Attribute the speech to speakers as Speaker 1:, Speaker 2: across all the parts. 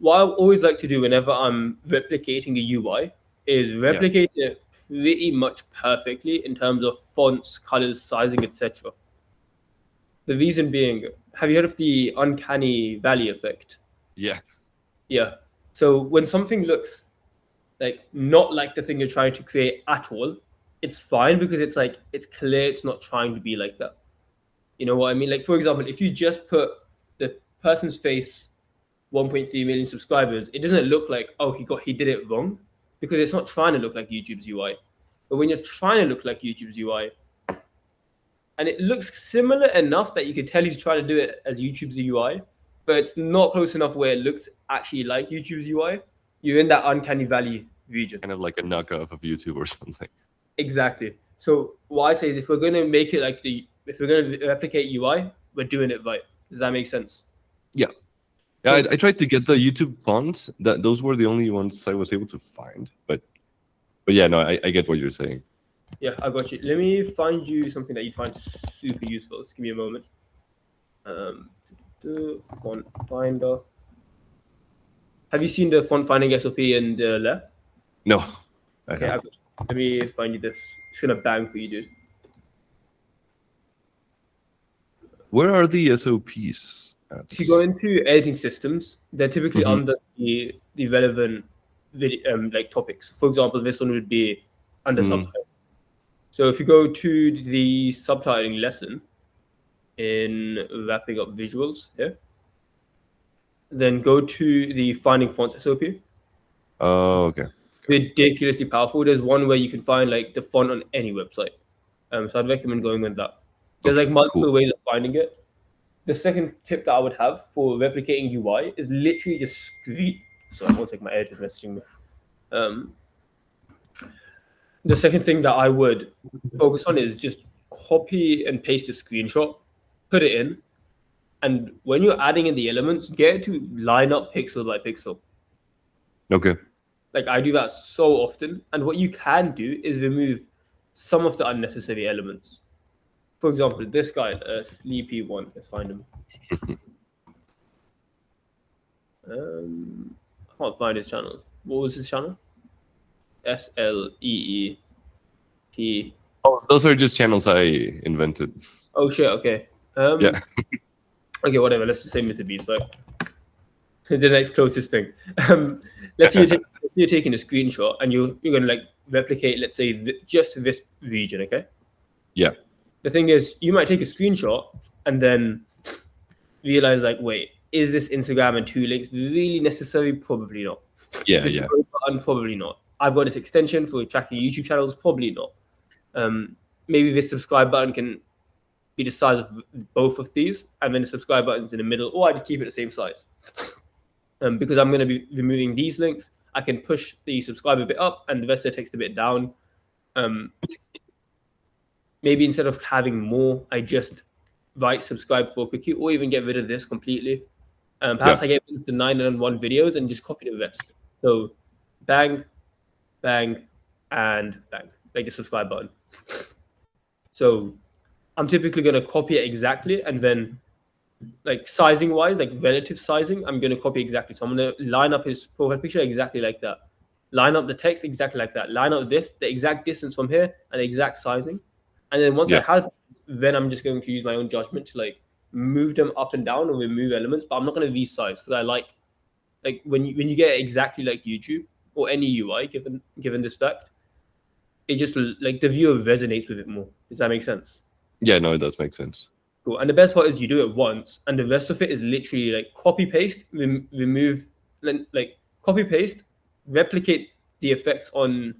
Speaker 1: what I always like to do whenever I'm replicating a UI is replicate it pretty much perfectly in terms of fonts, colors, sizing, etc. The reason being, have you heard of the uncanny valley effect?
Speaker 2: Yeah.
Speaker 1: Yeah. So when something looks like not like the thing you're trying to create at all, it's fine because it's like it's clear it's not trying to be like that. You know what I mean? Like for example, if you just put the person's face 1.3 million subscribers, it doesn't look like he did it wrong because it's not trying to look like YouTube's UI. But when you're trying to look like YouTube's UI, and it looks similar enough that you could tell he's trying to do it as YouTube's UI, but it's not close enough where it looks actually like YouTube's UI, you're in that uncanny valley region.
Speaker 2: Kind of like a knockoff of YouTube or something.
Speaker 1: Exactly. So what I say is if we're gonna make it like if we're gonna replicate UI, we're doing it right. Does that make sense?
Speaker 2: Yeah. Yeah, I tried to get the YouTube fonts. Those were the only ones I was able to find. But yeah, no, I get what you're saying.
Speaker 1: Yeah, I got you. Let me find you something that you'd find super useful. Just give me a moment. Font finder. Have you seen the font finding SOP in the left?
Speaker 2: No.
Speaker 1: Okay, let me find you this. It's gonna bang for you, dude.
Speaker 2: Where are the SOPs at?
Speaker 1: If you go into editing systems, they're typically under the relevant video, like topics. For example, this one would be under subtitle. So if you go to the subtitling lesson in wrapping up visuals here, then go to the finding fonts SOP.
Speaker 2: Oh, okay.
Speaker 1: Ridiculously powerful. There's one where you can find like the font on any website. So I'd recommend going with that. There's like multiple ways of finding it. The second tip that I would have for replicating UI is literally just screen. So I won't take my editor messaging me. The second thing that I would focus on is just copy and paste a screenshot, put it in, and when you're adding in the elements, get it to line up pixel by pixel.
Speaker 2: Okay.
Speaker 1: Like I do that so often, and what you can do is remove some of the unnecessary elements. For example, this guy, Sleepy One. Let's find him. I can't find his channel. What was his channel? SLEEP.
Speaker 2: Oh, those are just channels I invented.
Speaker 1: Oh shit. Okay.
Speaker 2: Yeah.
Speaker 1: Okay, whatever. Let's just say Mr. Beast, right? The next closest thing. Let's say you're taking a screenshot and you're gonna like replicate, let's say, just this region. Okay.
Speaker 2: Yeah.
Speaker 1: The thing is, you might take a screenshot and then realize, like, wait, is this Instagram and 2 links really necessary? Probably not.
Speaker 2: Yeah,
Speaker 1: this button, probably not. I've got this extension for tracking YouTube channels, probably not. Maybe this subscribe button can be the size of both of these, and then the subscribe button's in the middle, or I just keep it the same size. Because I'm going to be removing these links, I can push the subscribe a bit up and the rest of the text a bit down. Maybe instead of having more, I just write subscribe for a cookie, or even get rid of this completely. Perhaps I get rid of the 9-1 videos and just copy the rest. So bang, bang, and bang, like the subscribe button. So I'm typically going to copy it exactly, and then like sizing wise, like relative sizing, I'm going to copy exactly. So I'm going to line up his profile picture exactly like that. Line up the text exactly like that. Line up this, the exact distance from here, and the exact sizing. And then once I have, then I'm just going to use my own judgment to like move them up and down or remove elements. But I'm not going to resize because I like when you get it exactly like YouTube or any UI, given this fact, it just like the viewer resonates with it more. Does that make sense?
Speaker 2: Yeah, no, it does make sense.
Speaker 1: Cool. And the best part is you do it once, and the rest of it is literally like copy paste, remove, like copy paste, replicate the effects on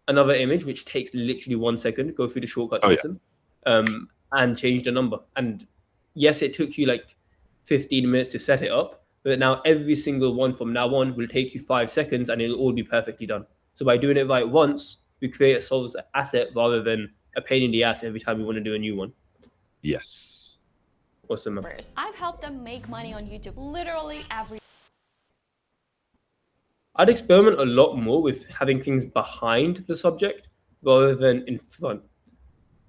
Speaker 1: another image, which takes literally 1 second. Go through the shortcuts lesson, and change the number. And yes, it took you like 15 minutes to set it up, but now every single one from now on will take you 5 seconds, and it'll all be perfectly done. So by doing it right once, we create a solves asset rather than a pain in the ass every time we want to do a new one.
Speaker 2: Yes.
Speaker 1: Awesome.
Speaker 3: I've helped them make money on YouTube literally every.
Speaker 1: I'd experiment a lot more with having things behind the subject rather than in front.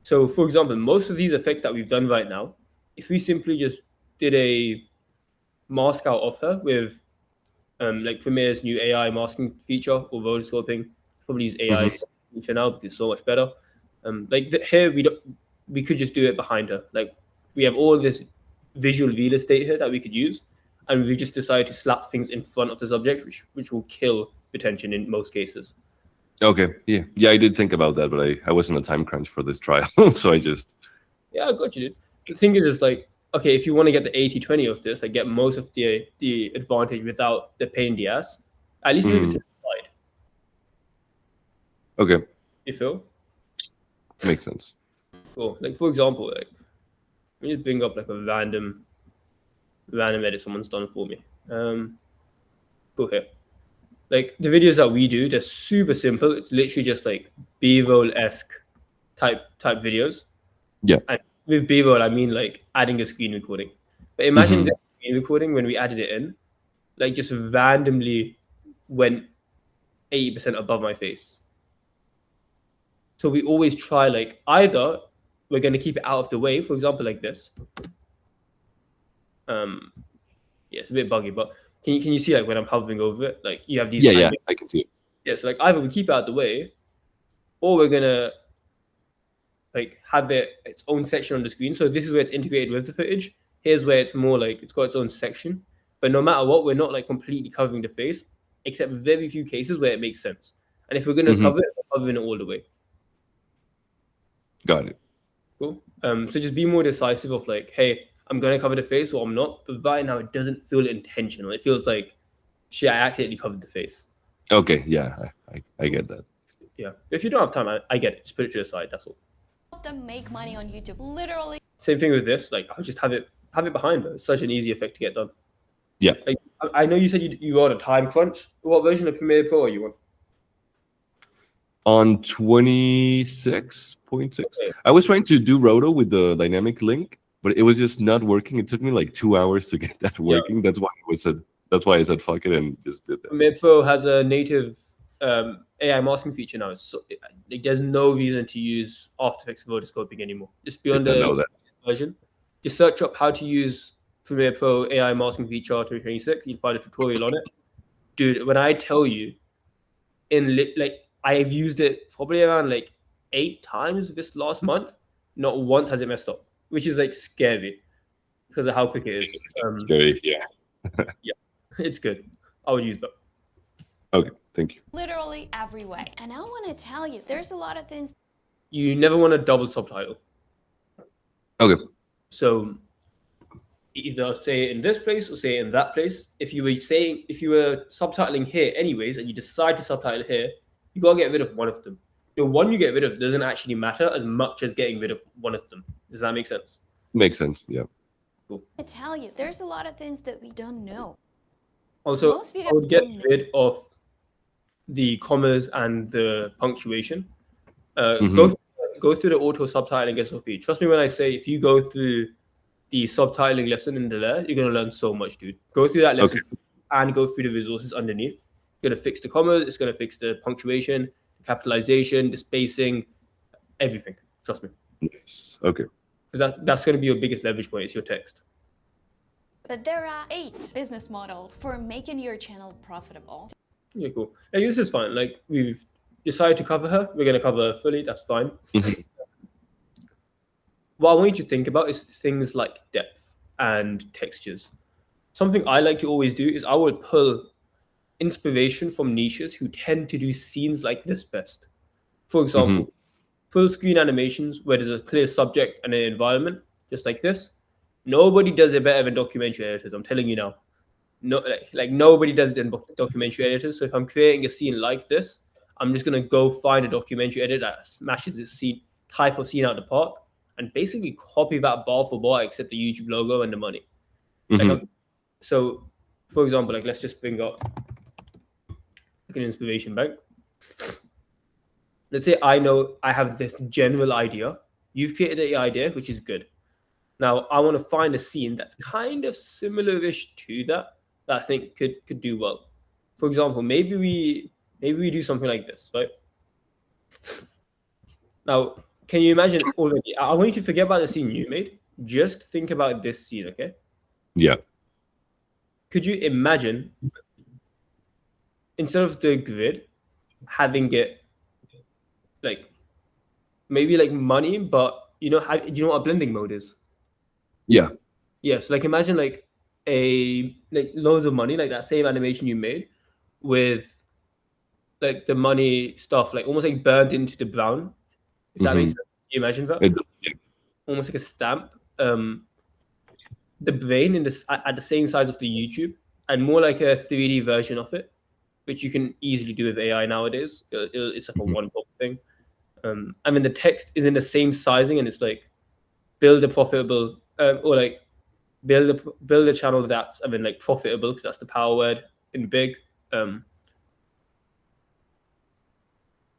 Speaker 1: So, for example, most of these effects that we've done right now, if we simply just did a mask out of her with Like Premiere's new AI masking feature or rotoscoping. Probably use AI's feature now because it's so much better. Here we could just do it behind her. Like we have all this visual real estate here that we could use, and we just decided to slap things in front of the subject, which will kill retention in most cases.
Speaker 2: Okay, yeah, I did think about that, but I wasn't a time crunch for this trial, so I just.
Speaker 1: Yeah, I got you, dude. The thing is like, okay, if you want to get the 80-20 of this, like get most of the advantage without the pain in the ass, at least move it to the side.
Speaker 2: Okay.
Speaker 1: You feel?
Speaker 2: Makes sense.
Speaker 1: Cool. Like for example, like let me just bring up like a random edit someone's done for me. Go here. Like the videos that we do, they're super simple. It's literally just like B-roll-esque type videos.
Speaker 2: Yeah.
Speaker 1: And with B-roll, I mean like adding a screen recording. But imagine this screen recording when we added it in, like just randomly went 80% above my face. So we always try like either we're going to keep it out of the way, for example, like this. Yeah, it's a bit buggy, but can you see like when I'm hovering over it, like you have these.
Speaker 2: Yeah, I can see it.
Speaker 1: Yeah, so like either we keep it out of the way, or we're gonna like have its own section on the screen. So this is where it's integrated with the footage. Here's where it's more like it's got its own section. But no matter what, we're not like completely covering the face, except very few cases where it makes sense. And if we're gonna cover it, we're covering it all the way.
Speaker 2: Got it.
Speaker 1: Cool. So just be more decisive of like, hey, I'm gonna cover the face or I'm not. But right now, it doesn't feel intentional. It feels like, shit, I accidentally covered the face.
Speaker 2: Okay, yeah, I get that.
Speaker 1: Yeah. If you don't have time, I get it. Just put it to the side. That's all.
Speaker 3: Help them make money on YouTube. Literally.
Speaker 1: Same thing with this. Like, I'll just have it behind her. It's such an easy effect to get done.
Speaker 2: Yeah.
Speaker 1: Like, I know you said you were on a time crunch. What version of Premiere Pro are you on?
Speaker 2: On 26.6.
Speaker 1: Okay.
Speaker 2: I was trying to do Roto with the dynamic link, but it was just not working. It took me like 2 hours to get that working. Yeah. That's why I said fuck it and just did that.
Speaker 1: Premiere Pro has a native AI masking feature now. So there's no reason to use After Effects rotoscoping anymore. Just be on the version. Just search up how to use Premiere Pro AI masking feature 2026. You'll find a tutorial on it. Dude, when I tell you, I've used it probably around like 8 times this last month. Not once has it messed up, which is like scary because of how quick it is.
Speaker 2: Scary, yeah.
Speaker 1: Yeah, it's good. I would use that.
Speaker 2: Okay, thank you.
Speaker 3: Literally every way. And I want to tell you, there's a lot of things.
Speaker 1: You never want to double subtitle.
Speaker 2: Okay.
Speaker 1: So either say it in this place or say it in that place. If you were subtitling here anyways, and you decide to subtitle here, you gotta get rid of one of them. The one you get rid of doesn't actually matter as much as getting rid of one of them. Does that make sense?
Speaker 2: Makes sense, yeah.
Speaker 1: Cool.
Speaker 3: I tell you, there's a lot of things that we don't know.
Speaker 1: Also, I would get rid of the commas and the punctuation. Go through the auto subtitling SOP. Trust me when I say if you go through the subtitling lesson in the layer, you're gonna learn so much, dude. Go through that lesson and go through the resources underneath. You're gonna fix the commas. It's gonna fix the punctuation, the capitalization, the spacing, everything. Trust me.
Speaker 2: Yes. Okay.
Speaker 1: That's gonna be your biggest leverage point. It's your text.
Speaker 3: But there are 8 business models for making your channel profitable.
Speaker 1: Yeah, cool. Hey, this is fine. Like we've decided to cover her. We're gonna cover her fully. That's fine. What I want you to think about is things like depth and textures. Something I like to always do is I will pull inspiration from niches who tend to do scenes like this best. For example, full screen animations where there's a clear subject and an environment, just like this. Nobody does it better than documentary editors. I'm telling you now. No, like nobody does it in documentary editors. So if I'm creating a scene like this, I'm just gonna go find a documentary edit that smashes this type of scene out the park and basically copy that bar for bar except the YouTube logo and the money. So, for example, like let's just bring up like an inspiration bank. Let's say I know I have this general idea. You've created the idea, which is good. Now I want to find a scene that's kind of similar-ish to that I think could do well. For example, maybe we do something like this, right? Now, can you imagine already? I want you to forget about the scene you made. Just think about this scene, okay?
Speaker 2: Yeah.
Speaker 1: Could you imagine instead of the grid, having it like maybe like money, but you know what a blending mode is?
Speaker 2: Yeah.
Speaker 1: Yeah, so like imagine like loads of money, like that same animation you made with like the money stuff, like almost like burned into the brown. If that makes sense. You imagine that?
Speaker 2: Yeah.
Speaker 1: Almost like a stamp. The brain in this at the same size of the YouTube, and more like a 3D version of it, which you can easily do with AI nowadays. It's like a one-pop thing. I mean, the text is in the same sizing, and it's like build a profitable or like build a channel that's like profitable, because that's the power word in big.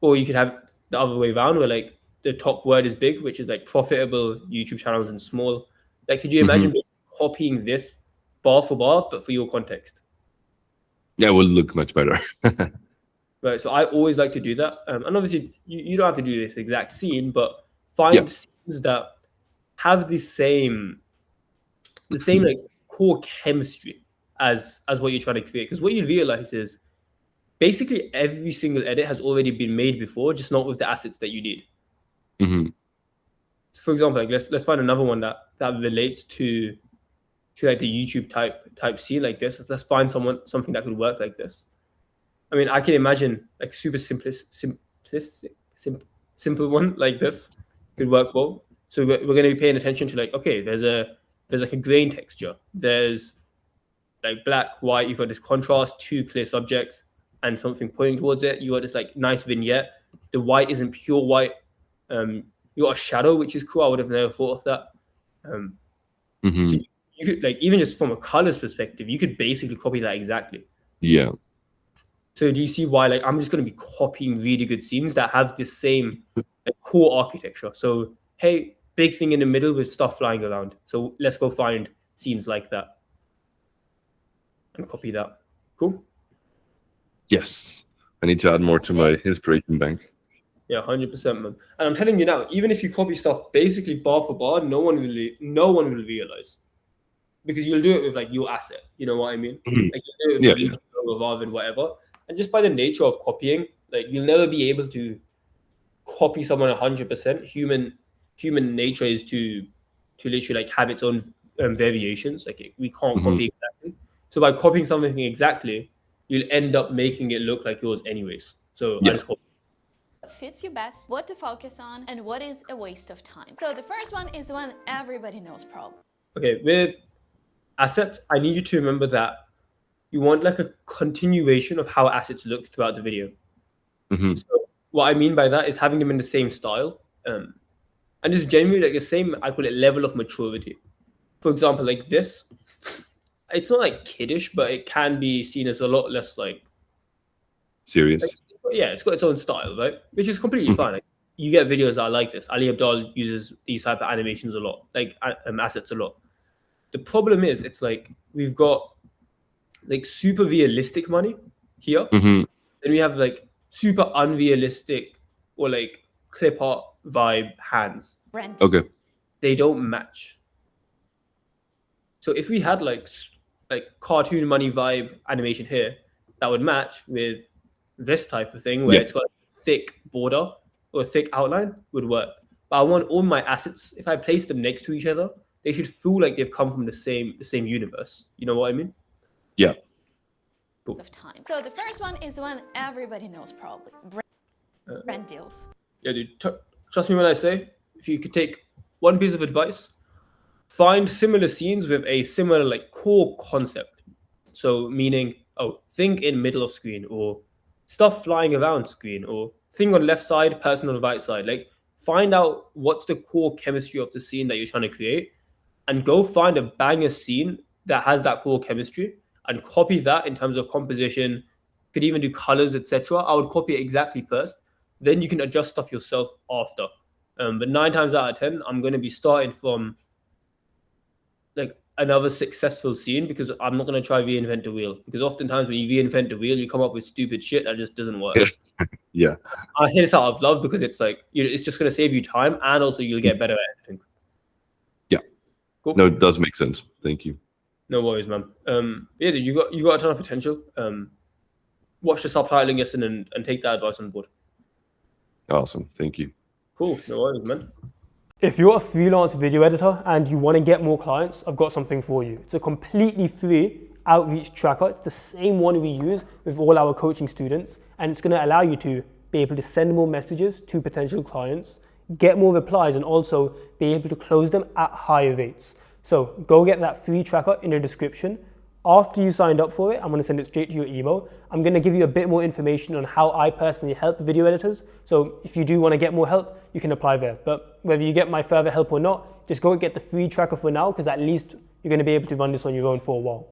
Speaker 1: Or you could have the other way around, where like the top word is big, which is like profitable YouTube channels in small. Like, could you imagine copying this bar for bar, but for your context?
Speaker 2: Yeah, it will look much better.
Speaker 1: Right. So I always like to do that. And obviously you don't have to do this exact scene, but find scenes that have the same like core chemistry as what you're trying to create. Because what you realize is basically every single edit has already been made before, just not with the assets that you need. For example, like let's find another one that relates to like the YouTube type scene like this. Let's find something that could work like this. I mean, I can imagine like super simple one like this could work well. So we're going to be paying attention to like, okay, there's like a grain texture. There's like black, white. You've got this contrast, two clear subjects, and something pointing towards it. You got this like nice vignette. The white isn't pure white. You got a shadow, which is cool. I would have never thought of that. So you could, like, even just from a colors perspective, you could basically copy that exactly.
Speaker 2: Yeah.
Speaker 1: So do you see why, like, I'm just going to be copying really good scenes that have the same like, core architecture? So, hey, big thing in the middle with stuff flying around. So let's go find scenes like that and copy that. Cool?
Speaker 2: Yes. I need to add more to my inspiration bank.
Speaker 1: Yeah, 100%, man. And I'm telling you now, even if you copy stuff basically bar for bar, no one will realize, because you'll do it with like your asset. You know what I mean? Like you do it with YouTube or Raven, whatever. And just by the nature of copying, like you'll never be able to copy someone 100%. Human nature is to literally like have its own variations. Like we can't copy exactly. So by copying something exactly, you'll end up making it look like yours anyways. So I just copy.
Speaker 3: What fits you best, what to focus on, and what is a waste of time. So the first one is the one everybody knows probably.
Speaker 1: Okay, with assets, I need you to remember that you want like a continuation of how assets look throughout the video. So what I mean by that is having them in the same style. And it's generally like the same, I call it level of maturity. For example, like this, it's not like kiddish, but it can be seen as a lot less like
Speaker 2: serious.
Speaker 1: Like, yeah, it's got its own style, right? Which is completely fine. Like, you get videos that are like this. Ali Abdaal uses these type of animations a lot, like assets a lot. The problem is, it's like we've got like super realistic money here. Then we have like super unrealistic or like clip art vibe hands.
Speaker 2: Okay.
Speaker 1: They don't match. So if we had like cartoon money vibe animation here, that would match with this type of thing where it's got a thick border or a thick outline, would work. But I want all my assets, if I place them next to each other, they should feel like they've come from the same universe. You know what I mean?
Speaker 2: Yeah.
Speaker 1: Cool.
Speaker 3: Of time. So the first one is the one everybody knows probably. Brand deals.
Speaker 1: Yeah, dude. Trust me when I say, if you could take one piece of advice, find similar scenes with a similar like core concept. So meaning, think in middle of screen, or stuff flying around screen, or thing on left side, person on the right side. Like, find out what's the core chemistry of the scene that you're trying to create, and go find a banger scene that has that core chemistry and copy that in terms of composition. Could even do colors, etc. I would copy it exactly first. Then you can adjust stuff yourself after. But 9 times out of 10, I'm going to be starting from like another successful scene, because I'm not going to try reinvent the wheel, because oftentimes when you reinvent the wheel, you come up with stupid shit that just doesn't work.
Speaker 2: Yeah.
Speaker 1: I hate this out of love, because it's like, it's just going to save you time, and also you'll get better at editing.
Speaker 2: Yeah.
Speaker 1: Cool.
Speaker 2: No, it does make sense. Thank you.
Speaker 1: No worries, man. Yeah, dude, you got a ton of potential. watch the subtitling lesson and take that advice on board.
Speaker 2: Awesome. Thank you.
Speaker 1: Cool. No worries, man.
Speaker 4: If you're a freelance video editor and you want to get more clients, I've got something for you. It's a completely free outreach tracker. It's the same one we use with all our coaching students, and it's going to allow you to be able to send more messages to potential clients, get more replies, and also be able to close them at higher rates. So go get that free tracker in the description. After you signed up for it, I'm going to send it straight to your email. I'm going to give you a bit more information on how I personally help video editors. So if you do want to get more help, you can apply there. But whether you get my further help or not, just go and get the free tracker for now, because at least you're going to be able to run this on your own for a while.